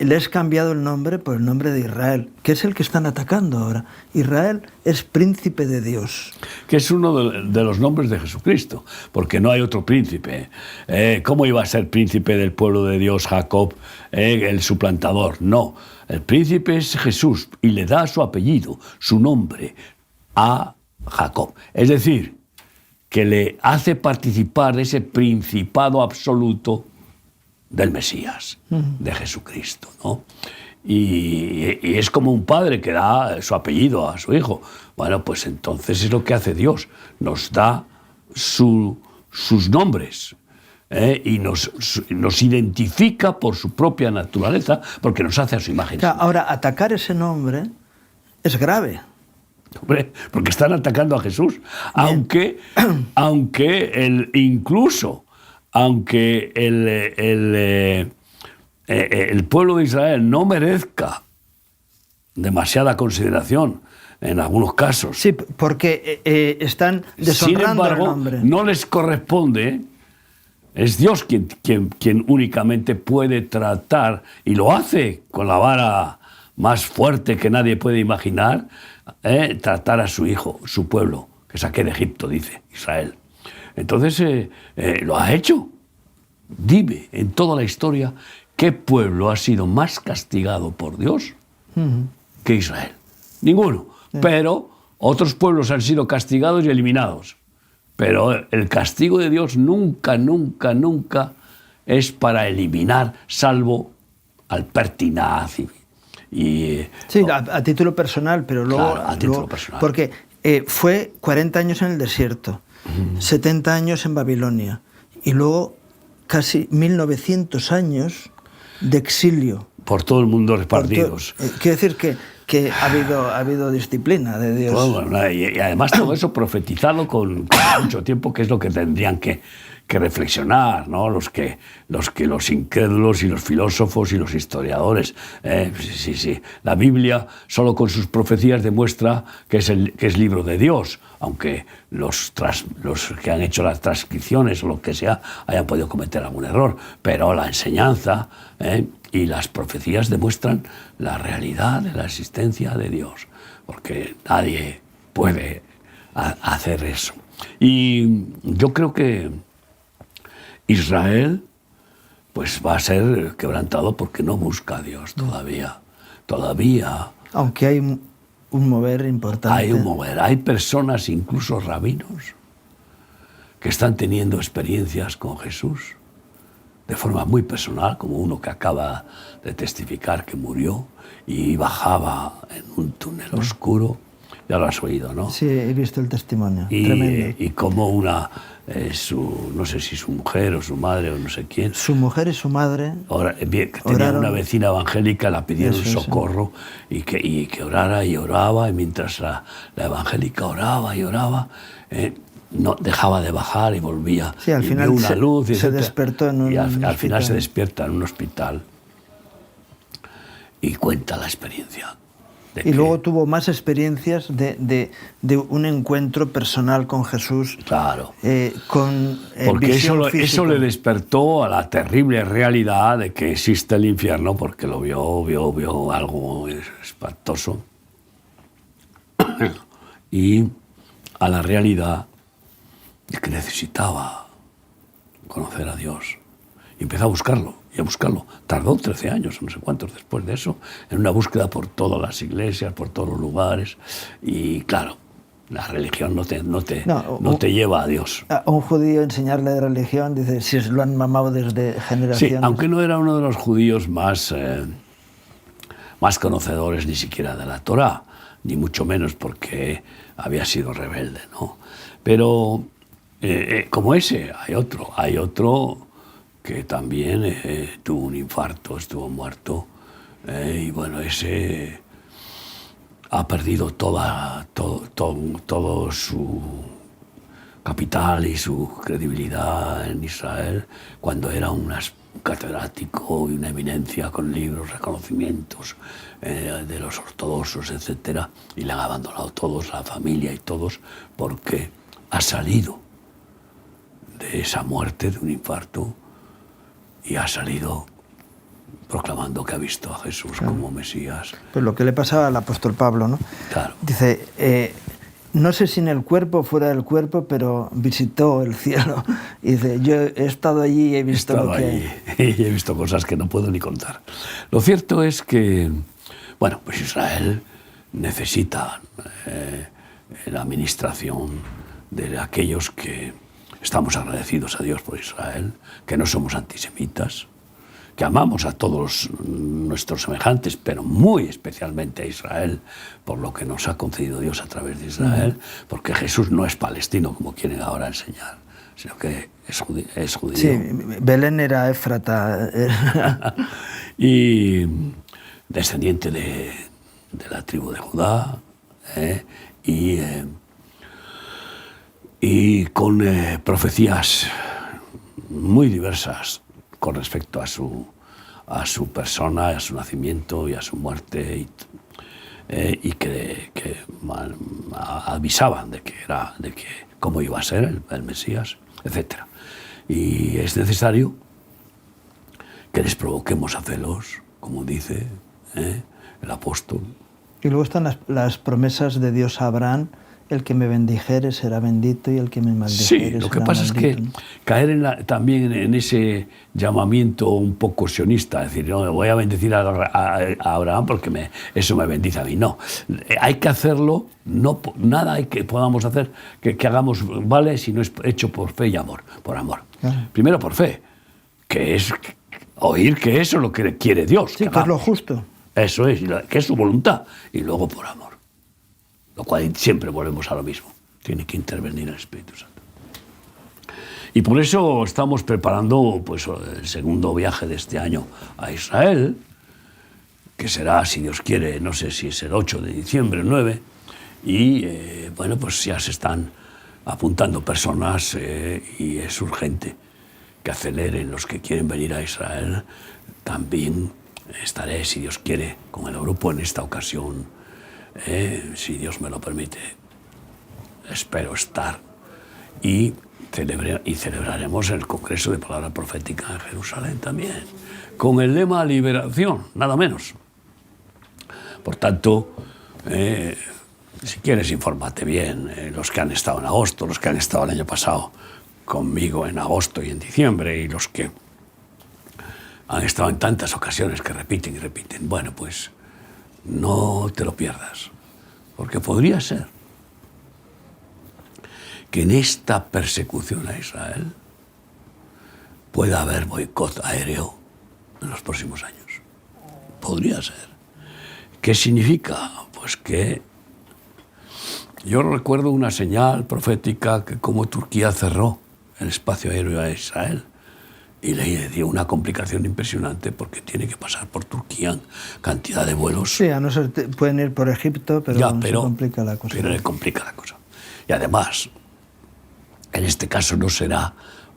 le has cambiado el nombre por el nombre de Israel, que es el que están atacando ahora. Israel es príncipe de Dios. Que es uno de los nombres de Jesucristo, porque no hay otro príncipe. ¿Cómo iba a ser príncipe del pueblo de Dios Jacob, el suplantador? No, el príncipe es Jesús y le da su apellido, su nombre, a Jacob. Es decir, que le hace participar de ese principado absoluto del Mesías, de Jesucristo, ¿no? Y es como un padre que da su apellido a su hijo. Bueno, pues entonces es lo que hace Dios, nos da sus nombres, y nos identifica por su propia naturaleza, porque nos hace a su imagen. Claro, ahora, atacar ese nombre es grave. Hombre, porque están atacando a Jesús, aunque el pueblo de Israel no merezca demasiada consideración en algunos casos. Sí, porque están deshonrando el nombre. Sin embargo, no les corresponde, es Dios quien únicamente puede tratar, y lo hace con la vara más fuerte que nadie puede imaginar, tratar a su hijo, su pueblo, que saqué de Egipto, dice Israel. Entonces, lo ha hecho. Dime, en toda la historia, ¿qué pueblo ha sido más castigado por Dios que Israel? Ninguno. Pero otros pueblos han sido castigados y eliminados. Pero el castigo de Dios nunca, nunca, nunca es para eliminar, salvo al pertinaz. Sí, a título personal, pero luego... Claro, a título personal. Porque fue 40 años en el desierto. 70 años en Babilonia y luego casi 1900 años de exilio. Por todo el mundo repartidos. Quiere decir que ha habido disciplina de Dios. Bueno, y además todo eso profetizarlo con mucho tiempo, que es lo que tendrían que reflexionar, ¿no? Los incrédulos y los filósofos y los historiadores. Sí. La Biblia, solo con sus profecías, demuestra que es libro de Dios, aunque los que han hecho las transcripciones o lo que sea hayan podido cometer algún error. Pero la enseñanza y las profecías demuestran la realidad de la existencia de Dios, porque nadie puede hacer eso. Y yo creo que Israel pues va a ser quebrantado porque no busca a Dios todavía. Aunque hay un mover importante. Hay un mover. Hay personas, incluso rabinos, que están teniendo experiencias con Jesús de forma muy personal, como uno que acaba de testificar que murió y bajaba en un túnel oscuro. Ya lo has oído, ¿no? Sí, he visto el testimonio. Tremendo. Y como no sé si su mujer o su madre o no sé quién. Su mujer y su madre. Tenía una vecina evangélica, la pidieron socorro y que orara y oraba, y mientras la evangélica oraba y oraba, no dejaba de bajar y volvía. Sí, al final una luz, se despertó en un hospital. Al final se despierta en un hospital y cuenta la experiencia. Y luego tuvo más experiencias de un encuentro personal con Jesús. Claro. Porque eso le despertó a la terrible realidad de que existe el infierno, porque lo vio algo espantoso. Y a la realidad de que necesitaba conocer a Dios. Y empezó a buscarlo. Tardó 13 años, no sé cuántos después de eso, en una búsqueda por todas las iglesias, por todos los lugares. Y claro, la religión no te lleva a Dios. A un judío enseñarle de religión, dice, si lo han mamado desde generaciones. Sí, aunque no era uno de los judíos más conocedores ni siquiera de la Torá, ni mucho menos porque había sido rebelde, ¿no? Pero como ese, hay otro que también tuvo un infarto, estuvo muerto, y bueno, ese ha perdido todo su capital y su credibilidad en Israel cuando era un catedrático y una eminencia con libros, reconocimientos de los ortodoxos, etc. Y le han abandonado todos, la familia y todos, porque ha salido de esa muerte, de un infarto, y ha salido proclamando que ha visto a Jesús como Mesías. Pues lo que le pasaba al apóstol Pablo, ¿no? Claro. Dice, no sé si en el cuerpo o fuera del cuerpo, pero visitó el cielo. Y dice, yo he estado allí y he visto lo que... Y he visto cosas que no puedo ni contar. Lo cierto es que, bueno, pues Israel necesita la administración de aquellos que estamos agradecidos a Dios por Israel, que no somos antisemitas, que amamos a todos nuestros semejantes, pero muy especialmente a Israel, por lo que nos ha concedido Dios a través de Israel, porque Jesús no es palestino, como quieren ahora enseñar, sino que es judío. Sí, Belén era Éfrata. Y descendiente de la tribu de Judá, y con profecías muy diversas con respecto a su persona, a su nacimiento y a su muerte, y que avisaban de cómo iba a ser el Mesías, etc. Y es necesario que les provoquemos a celos, como dice el apóstol. Y luego están las promesas de Dios a Abraham: el que me bendijere será bendito y el que me maldijere será maldito. Sí, lo que pasa es que caer también en ese llamamiento un poco sionista, es decir, no, voy a bendecir a Abraham porque eso me bendice a mí. No, hay que hacerlo, nada hay que podamos hacer que hagamos vale si no es hecho por fe y amor, por amor. Claro. Primero por fe, que es oír que eso es lo que quiere Dios. Sí, que es lo justo. Eso es, que es su voluntad, y luego por amor. Lo cual siempre volvemos a lo mismo. Tiene que intervenir el Espíritu Santo. Y por eso estamos preparando pues, el segundo viaje de este año a Israel, que será, si Dios quiere, no sé si es el 8 de diciembre o el 9, y bueno, pues ya se están apuntando personas y es urgente que aceleren los que quieren venir a Israel. También estaré, si Dios quiere, con el grupo en esta ocasión, si Dios me lo permite. Espero estar y celebraremos el Congreso de Palabra Profética en Jerusalén también, con el lema liberación, nada menos. Por tanto, si quieres, infórmate bien. Los que han estado en agosto, los que han estado el año pasado conmigo en agosto y en diciembre, y los que han estado en tantas ocasiones que repiten y repiten. Bueno, pues no te lo pierdas, porque podría ser que en esta persecución a Israel pueda haber boicot aéreo en los próximos años. Podría ser. ¿Qué significa? Pues que yo recuerdo una señal profética que como Turquía cerró el espacio aéreo a Israel y le dio una complicación impresionante porque tiene que pasar por Turquía cantidad de vuelos. Sí, a no ser pueden ir por Egipto, pero, ya, se complica la cosa. Pero le complica la cosa. Y además, en este caso no será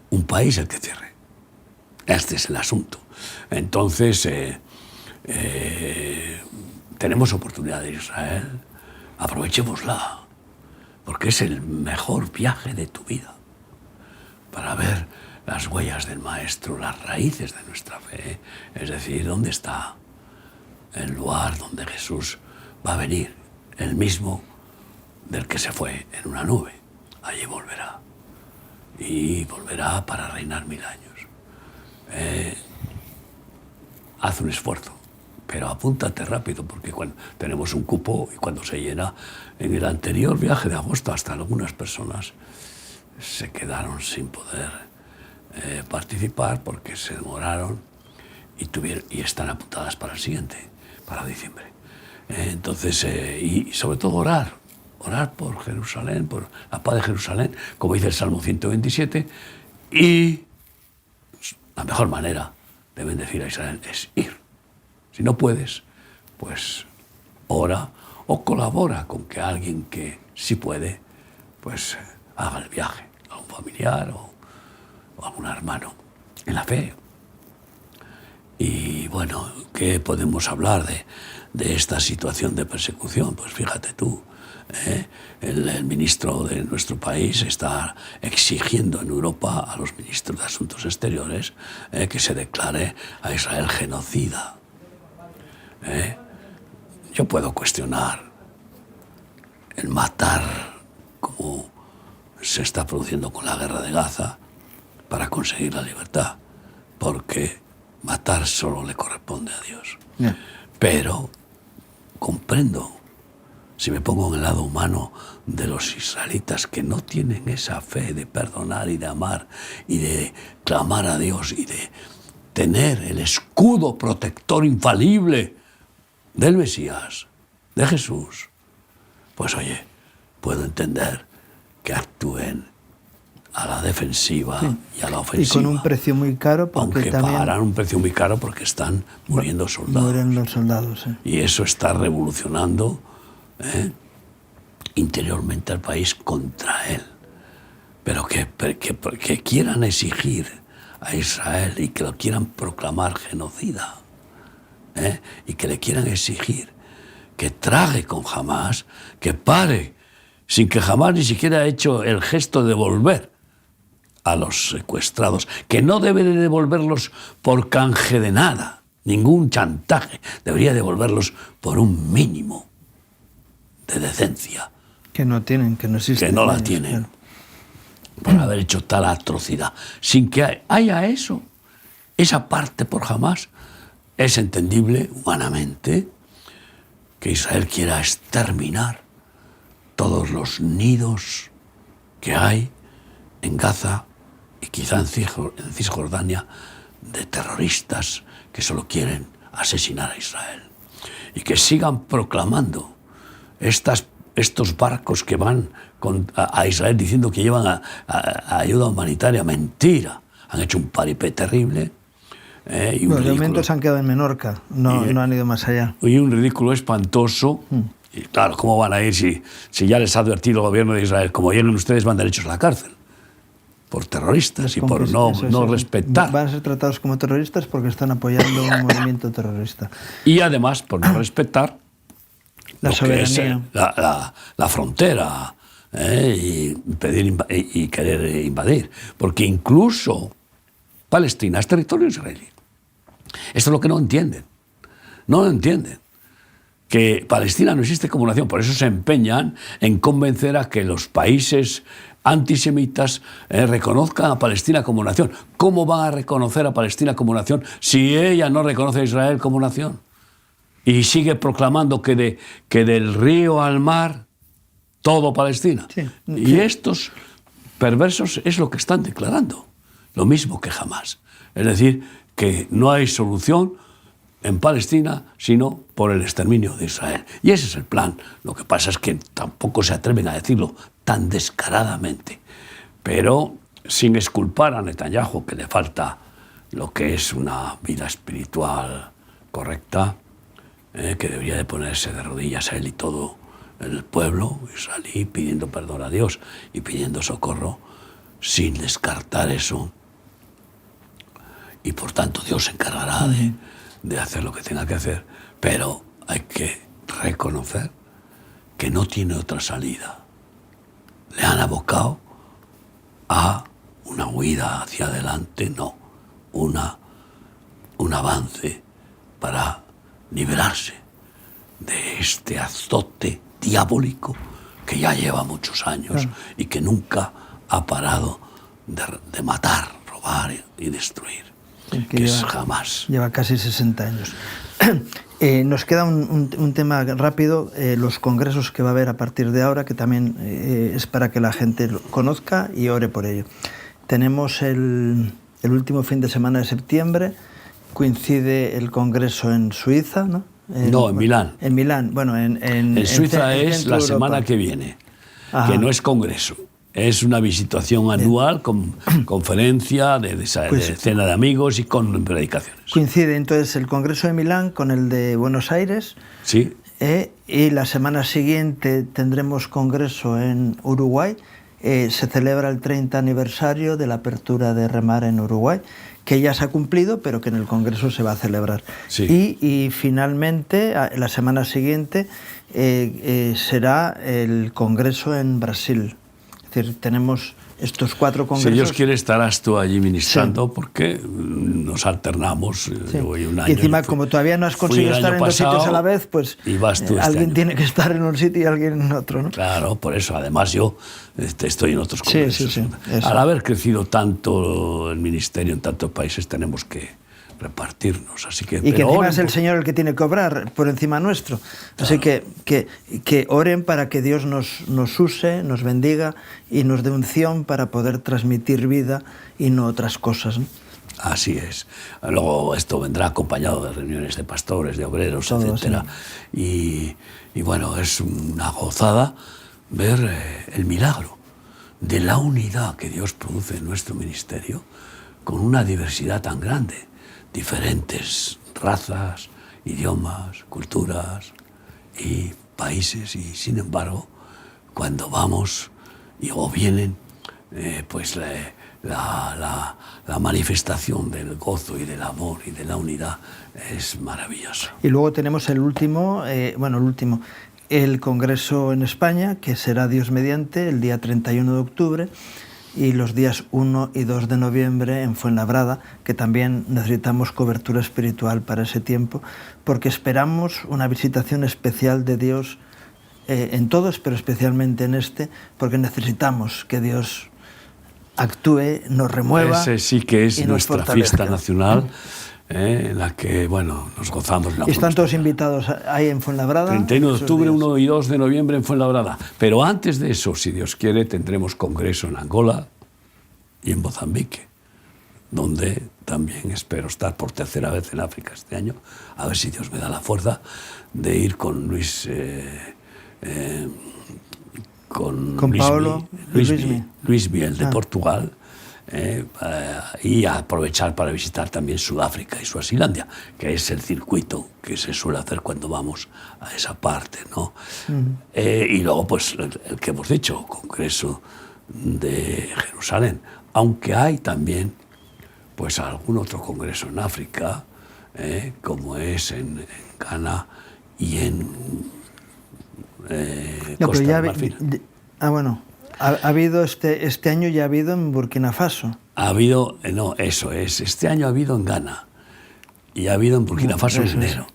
un país el que cierre. Este es el asunto. Entonces, tenemos oportunidad de Israel, aprovechémosla, porque es el mejor viaje de tu vida para ver las huellas del Maestro, las raíces de nuestra fe, es decir, dónde está el lugar donde Jesús va a venir, el mismo del que se fue en una nube. Allí volverá, y volverá para reinar 1000 años. Haz un esfuerzo, pero apúntate rápido, porque cuando tenemos un cupo y cuando se llena, en el anterior viaje de agosto hasta algunas personas se quedaron sin poder participar porque se demoraron y están apuntadas para el siguiente, para diciembre. Entonces, y sobre todo orar por Jerusalén, por la paz de Jerusalén, como dice el Salmo 127, y la mejor manera de bendecir a Israel es ir. Si no puedes, pues ora o colabora con que alguien que sí puede, pues haga el viaje, a un familiar o a un hermano en la fe. Y bueno, ¿qué podemos hablar de esta situación de persecución? Pues fíjate tú, el ministro de nuestro país está exigiendo en Europa a los ministros de Asuntos Exteriores que se declare a Israel genocida. Yo puedo cuestionar el matar como se está produciendo con la guerra de Gaza para conseguir la libertad, porque matar solo le corresponde a Dios. Yeah. Pero comprendo, si me pongo en el lado humano de los israelitas que no tienen esa fe de perdonar y de amar y de clamar a Dios y de tener el escudo protector infalible del Mesías, de Jesús, pues oye, puedo entender que actúen a la defensiva y a la ofensiva. Y con un precio muy caro, porque aunque también pagarán un precio muy caro porque están muriendo soldados. Mueren los soldados, Y eso está revolucionando interiormente al país contra él. Pero que quieran exigir a Israel y que lo quieran proclamar genocida, y que le quieran exigir que trague con Hamás, que pare, sin que Hamás ni siquiera ha hecho el gesto de devolver a los secuestrados, que no debe de devolverlos por canje de nada, ningún chantaje, debería devolverlos por un mínimo de decencia. Que no tienen, que no existen. Que no la tienen, claro, por haber hecho tal atrocidad. Sin que haya eso, esa parte por Hamás, es entendible humanamente que Israel quiera exterminar todos los nidos que hay en Gaza y quizá en Cisjordania de terroristas que solo quieren asesinar a Israel. Y que sigan proclamando estas estos barcos que van a Israel diciendo que llevan a ayuda humanitaria, mentira. Han hecho un paripé terrible. Y de momento se han quedado en Menorca, no han ido más allá. Y un ridículo espantoso. Y claro, ¿cómo van a ir si ya les ha advertido el gobierno de Israel? Como lleguen ustedes, van derechos a la cárcel. Por terroristas y por no respetar. Van a ser tratados como terroristas porque están apoyando un movimiento terrorista. Y además por no respetar la soberanía. La frontera y querer invadir. Porque incluso Palestina es territorio israelí. Esto es lo que no entienden. No lo entienden. Que Palestina no existe como nación. Por eso se empeñan en convencer a que los países antisemitas reconozcan a Palestina como nación. ¿Cómo van a reconocer a Palestina como nación si ella no reconoce a Israel como nación? Y sigue proclamando que del río al mar, todo Palestina. Sí. Y estos perversos es lo que están declarando. Lo mismo que jamás. Es decir, que no hay solución en Palestina, sino por el exterminio de Israel. Y ese es el plan. Lo que pasa es que tampoco se atreven a decirlo tan descaradamente. Pero sin exculpar a Netanyahu, que le falta lo que es una vida espiritual correcta, que debería de ponerse de rodillas a él y todo el pueblo israelí, pidiendo perdón a Dios y pidiendo socorro, sin descartar eso. Y por tanto Dios se encargará de hacer lo que tenga que hacer, pero hay que reconocer que no tiene otra salida. Le han abocado a una huida hacia adelante, no, un avance para liberarse de este azote diabólico que ya lleva muchos años y que nunca ha parado de matar, robar y destruir. Que es jamás. Lleva casi 60 años. Nos queda un tema rápido, los congresos que va a haber a partir de ahora, que también es para que la gente lo conozca y ore por ello. Tenemos el último fin de semana de septiembre, coincide el congreso en Suiza, ¿no? En Milán. En Milán, bueno, en Suiza es la semana que viene, que no es congreso. Es una visitación anual con conferencia, de cena de amigos y con predicaciones. Coincide entonces el Congreso de Milán con el de Buenos Aires. Sí. Y la semana siguiente tendremos Congreso en Uruguay. Se celebra el 30 aniversario de la apertura de Remar en Uruguay, que ya se ha cumplido, pero que en el Congreso se va a celebrar. Sí. Y finalmente, la semana siguiente, será el Congreso en Brasil. Es decir, tenemos estos 4 congresos. Si Dios quiere, estarás tú allí ministrando, porque nos alternamos. Voy un año. Y encima, como todavía no has conseguido estar en 2 sitios a la vez, pues alguien tiene que estar en un sitio y alguien en otro, ¿no? Claro, por eso. Además, yo estoy en otros congresos. Sí, Al haber crecido tanto el ministerio en tantos países, tenemos que repartirnos. Así que, y que encima es el Señor el que tiene que obrar por encima nuestro. Así que oren para que Dios nos use, nos bendiga y nos dé unción para poder transmitir vida y no otras cosas, ¿no? Así es. Luego esto vendrá acompañado de reuniones de pastores, de obreros, etcétera. Sí. Y bueno, es una gozada ver el milagro de la unidad que Dios produce en nuestro ministerio con una diversidad tan grande. Diferentes razas, idiomas, culturas y países, y sin embargo, cuando vamos o vienen, pues la manifestación del gozo y del amor y de la unidad es maravillosa. Y luego tenemos el último, el Congreso en España, que será Dios mediante el día 31 de octubre, y los días 1 y 2 de noviembre en Fuenlabrada, que también necesitamos cobertura espiritual para ese tiempo, porque esperamos una visitación especial de Dios en todos, pero especialmente en este, porque necesitamos que Dios actúe, nos remueva. Ese sí que es nuestra fiesta nacional, en la que, bueno, nos gozamos. ¿Están todos invitados ahí en Fuenlabrada? 31 de octubre, 1 y 2 de noviembre en Fuenlabrada. Pero antes de eso, si Dios quiere, tendremos congreso en Angola y en Mozambique, donde también espero estar por 3ª vez en África este año, a ver si Dios me da la fuerza de ir con Luis con Paolo Luismi, el de Portugal, y aprovechar para visitar también Sudáfrica y Suazilandia, que es el circuito que se suele hacer cuando vamos a esa parte, ¿no? Y luego, pues, el que hemos dicho, Congreso de Jerusalén, aunque hay también, pues, algún otro congreso en África, como es en Ghana y en Costa de Marfil. Bueno. Ha habido este año, ya ha habido en Burkina Faso. Ha habido, no, eso es, este año ha habido en Ghana y ha habido en Burkina Faso en enero.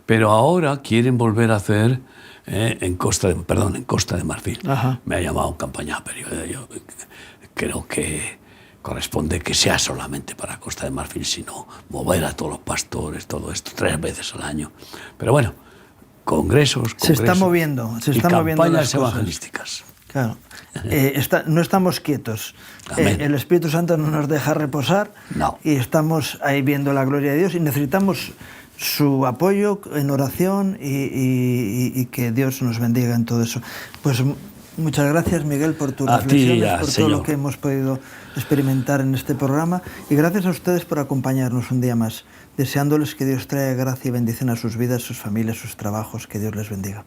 Pero ahora quieren volver a hacer en Costa de Marfil. Ajá. Me ha llamado campaña, pero yo creo que corresponde que sea solamente para Costa de Marfil, sino mover a todos los pastores, todo esto, 3 veces al año. Pero bueno, congresos se está moviendo campañas evangelísticas. Claro. No estamos quietos. El Espíritu Santo no nos deja reposar. No. Y estamos ahí viendo la gloria de Dios y necesitamos su apoyo en oración y que Dios nos bendiga en todo eso. Pues muchas gracias, Miguel, por tus reflexiones, por todo lo que hemos podido experimentar en este programa, y gracias a ustedes por acompañarnos un día más, deseándoles que Dios traiga gracia y bendición a sus vidas, sus familias, sus trabajos. Que Dios les bendiga.